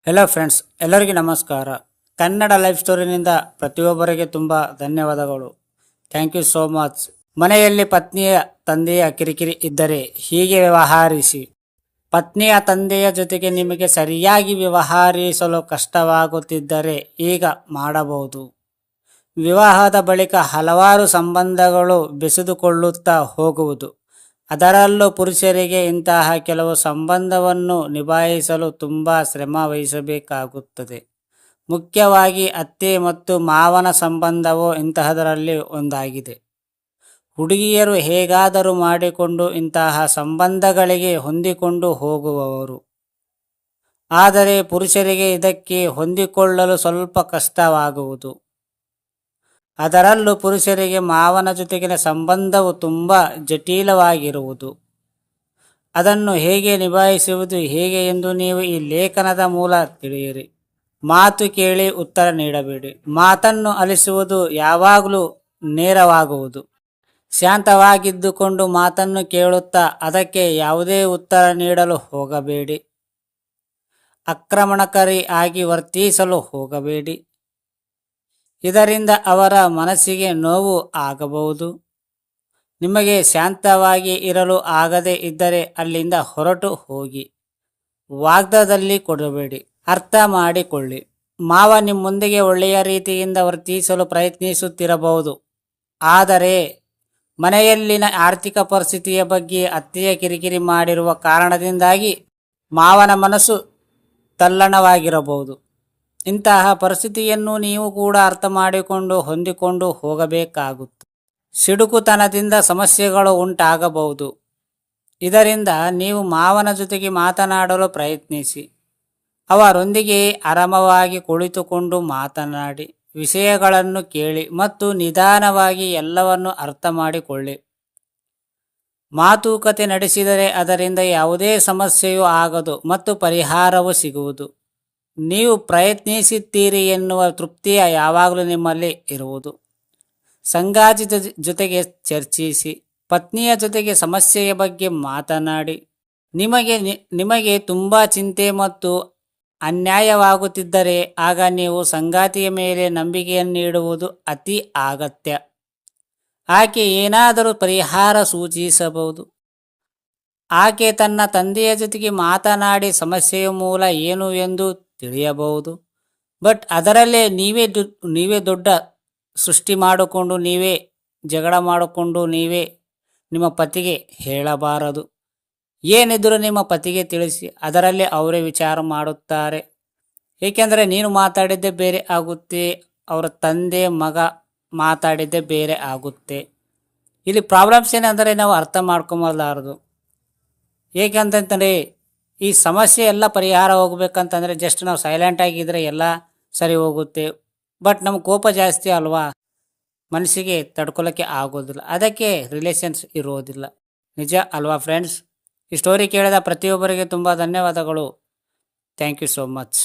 Hello friends, ಎಲ್ಲರಿಗೂ ನಮಸ್ಕಾರ. Kannada life ಸ್ಟೋರಿನಿಂದ ಪ್ರತಿಯೊಬ್ಬರಿಗೆ ತುಂಬ ಧನ್ಯವಾದಗಳು. Thank you so much. ಮನೆಯಲ್ಲಿ ಪತ್ನಿಯ ತಂದೆಯ ಕಿರಿಕಿರಿ ಇದ್ದರೆ ಹೀಗೆ ವ್ಯವಹರಿಸಿ. ಪತ್ನಿಯ ತಂದೆಯ ಜೊತೆಗೆ ನಿಮಗೆ ಸರಿಯಾಗಿ ವ್ಯವಹರಿಸಲು ಕಷ್ಟವಾಗುತ್ತಿದ್ದರೆ ಈಗ ಮಾಡಬಹುದು. ವಿವಾಹದ ಬಳಿಕ ಹಲವಾರು ಸಂಬಂಧಗಳು ಬೆಸೆದುಕೊಳ್ಳುತ್ತಾ ಹೋಗುವುದು. ಅದರಲ್ಲೂ ಪುರುಷರಿಗೆ ಇಂತಹ ಕೆಲವು ಸಂಬಂಧವನ್ನು ನಿಭಾಯಿಸಲು ತುಂಬ ಶ್ರಮ ವಹಿಸಬೇಕಾಗುತ್ತದೆ. ಮುಖ್ಯವಾಗಿ ಅತ್ತೆ ಮತ್ತು ಮಾವನ ಸಂಬಂಧವು ಇಂತಹದರಲ್ಲಿ ಒಂದಾಗಿದೆ. ಹುಡುಗಿಯರು ಹೇಗಾದರೂ ಮಾಡಿಕೊಂಡು ಇಂತಹ ಸಂಬಂಧಗಳಿಗೆ ಹೊಂದಿಕೊಂಡು ಹೋಗುವವರು. ಆದರೆ ಪುರುಷರಿಗೆ ಇದಕ್ಕೆ ಹೊಂದಿಕೊಳ್ಳಲು ಸ್ವಲ್ಪ ಕಷ್ಟವಾಗುವುದು. ಅದರಲ್ಲೂ ಪುರುಷರಿಗೆ ಮಾವನ ಜೊತೆಗಿನ ಸಂಬಂಧವು ತುಂಬ ಜಟಿಲವಾಗಿರುವುದು. ಅದನ್ನು ಹೇಗೆ ನಿಭಾಯಿಸುವುದು ಹೇಗೆ ಎಂದು ನೀವು ಈ ಲೇಖನದ ಮೂಲ ತಿಳಿಯಿರಿ. ಮಾತು ಕೇಳಿ ಉತ್ತರ ನೀಡಬೇಡಿ. ಮಾತನ್ನು ಆಲಿಸುವುದು ಯಾವಾಗಲೂ ನೇರವಾಗುವುದು. ಶಾಂತವಾಗಿದ್ದುಕೊಂಡು ಮಾತನ್ನು ಕೇಳುತ್ತಾ ಅದಕ್ಕೆ ಯಾವುದೇ ಉತ್ತರ ನೀಡಲು ಹೋಗಬೇಡಿ. ಆಕ್ರಮಣಕಾರಿ ಆಗಿ ವರ್ತಿಸಲು ಹೋಗಬೇಡಿ. ಇದರಿಂದ ಅವರ ಮನಸ್ಸಿಗೆ ನೋವು ಆಗಬಹುದು. ನಿಮಗೆ ಶಾಂತವಾಗಿ ಇರಲು ಆಗದೇ ಇದ್ದರೆ ಅಲ್ಲಿಂದ ಹೊರಟು ಹೋಗಿ. ವಾಗ್ದಾನದಲ್ಲಿ ಕೊಡಬೇಡಿ. ಅರ್ಥ ಮಾಡಿಕೊಳ್ಳಿ. ಮಾವ ನಿಮ್ಮೊಂದಿಗೆ ಒಳ್ಳೆಯ ರೀತಿಯಿಂದ ವರ್ತಿಸಲು ಪ್ರಯತ್ನಿಸುತ್ತಿರಬಹುದು. ಆದರೆ ಮನೆಯಲ್ಲಿನ ಆರ್ಥಿಕ ಪರಿಸ್ಥಿತಿಯ ಬಗ್ಗೆ ಅತ್ತೆಯ ಕಿರಿಕಿರಿ ಮಾಡಿರುವ ಕಾರಣದಿಂದಾಗಿ ಮಾವನ ಮನಸ್ಸು ತಲ್ಲಣವಾಗಿರಬಹುದು. ಇಂತಹ ಪರಿಸ್ಥಿತಿಯನ್ನು ನೀವು ಕೂಡ ಅರ್ಥ ಮಾಡಿಕೊಂಡು ಹೊಂದಿಕೊಂಡು ಹೋಗಬೇಕಾಗುತ್ತದೆ. ಸಿಡುಕುತನದಿಂದ ಸಮಸ್ಯೆಗಳು ಉಂಟಾಗಬಹುದು. ಇದರಿಂದ ನೀವು ಮಾವನ ಜೊತೆಗೆ ಮಾತನಾಡಲು ಪ್ರಯತ್ನಿಸಿ. ಅವರೊಂದಿಗೆ ಆರಾಮವಾಗಿ ಕುಳಿತುಕೊಂಡು ಮಾತನಾಡಿ. ವಿಷಯಗಳನ್ನು ಕೇಳಿ ಮತ್ತು ನಿಧಾನವಾಗಿ ಎಲ್ಲವನ್ನು ಅರ್ಥ ಮಾಡಿಕೊಳ್ಳಿ. ಮಾತುಕತೆ ನಡೆಸಿದರೆ ಅದರಿಂದ ಯಾವುದೇ ಸಮಸ್ಯೆಯೂ ಆಗದು ಮತ್ತು ಪರಿಹಾರವೂ ಸಿಗುವುದು. ನೀವು ಪ್ರಯತ್ನಿಸುತ್ತೀರಿ ಎನ್ನುವ ತೃಪ್ತಿಯ ಯಾವಾಗಲೂ ನಿಮ್ಮಲ್ಲಿ ಇರುವುದು. ಸಂಗಾತಿ ಜೊತೆಗೆ ಚರ್ಚಿಸಿ. ಪತ್ನಿಯ ಜೊತೆಗೆ ಸಮಸ್ಯೆಯ ಬಗ್ಗೆ ಮಾತನಾಡಿ. ನಿಮಗೆ ತುಂಬ ಚಿಂತೆ ಮತ್ತು ಅನ್ಯಾಯವಾಗುತ್ತಿದ್ದರೆ ಆಗ ನೀವು ಸಂಗಾತಿಯ ಮೇಲೆ ನಂಬಿಕೆಯನ್ನಿಡುವುದು ಅತಿ ಅಗತ್ಯ. ಆಕೆ ಏನಾದರೂ ಪರಿಹಾರ ಸೂಚಿಸಬಹುದು. ಆಕೆ ತನ್ನ ತಂದೆಯ ಜೊತೆಗೆ ಮಾತನಾಡಿ ಸಮಸ್ಯೆಯ ಮೂಲ ಏನು ಎಂದು ತಿಳಿಯಬಹುದು. ಬಟ್ ಅದರಲ್ಲೇ ನೀವೇ ದೊಡ್ಡ ಸೃಷ್ಟಿ ಮಾಡಿಕೊಂಡು ನೀವೇ ಜಗಳ ಮಾಡಿಕೊಂಡು ನೀವೇ ನಿಮ್ಮ ಪತಿಗೆ ಹೇಳಬಾರದು. ಏನಿದ್ರೂ ನಿಮ್ಮ ಪತಿಗೆ ತಿಳಿಸಿ. ಅದರಲ್ಲಿ ಅವರೇ ವಿಚಾರ ಮಾಡುತ್ತಾರೆ. ಏಕೆಂದರೆ ನೀನು ಮಾತಾಡಿದ್ದೇ ಬೇರೆ ಆಗುತ್ತೆ, ಅವರ ತಂದೆ ಮಗ ಮಾತಾಡಿದ್ದೇ ಬೇರೆ ಆಗುತ್ತೆ. ಇಲ್ಲಿ ಪ್ರಾಬ್ಲಮ್ಸ್ ಏನಂದರೆ ನಾವು ಅರ್ಥ ಮಾಡ್ಕೊಂಬಲಾರದು. ಏಕೆಂತಂದರೆ ಈ ಸಮಸ್ಯೆ ಎಲ್ಲ ಪರಿಹಾರ ಹೋಗ್ಬೇಕಂತಂದರೆ ಜಸ್ಟ್ ನಾವು ಸೈಲೆಂಟ್ ಆಗಿದ್ರೆ ಎಲ್ಲ ಸರಿ ಹೋಗುತ್ತೆ. ಬಟ್ ನಮ್ಗೆ ಕೋಪ ಜಾಸ್ತಿ ಅಲ್ವಾ, ಮನಸ್ಸಿಗೆ ತಡ್ಕೊಳ್ಳೋಕ್ಕೆ ಆಗೋದಿಲ್ಲ. ಅದಕ್ಕೆ ರಿಲೇಷನ್ಸ್ ಇರೋದಿಲ್ಲ. ನಿಜ ಅಲ್ವಾ ಫ್ರೆಂಡ್ಸ್? ಈ ಸ್ಟೋರಿ ಕೇಳಿದ ಪ್ರತಿಯೊಬ್ಬರಿಗೆ ತುಂಬ ಧನ್ಯವಾದಗಳು. Thank you so much.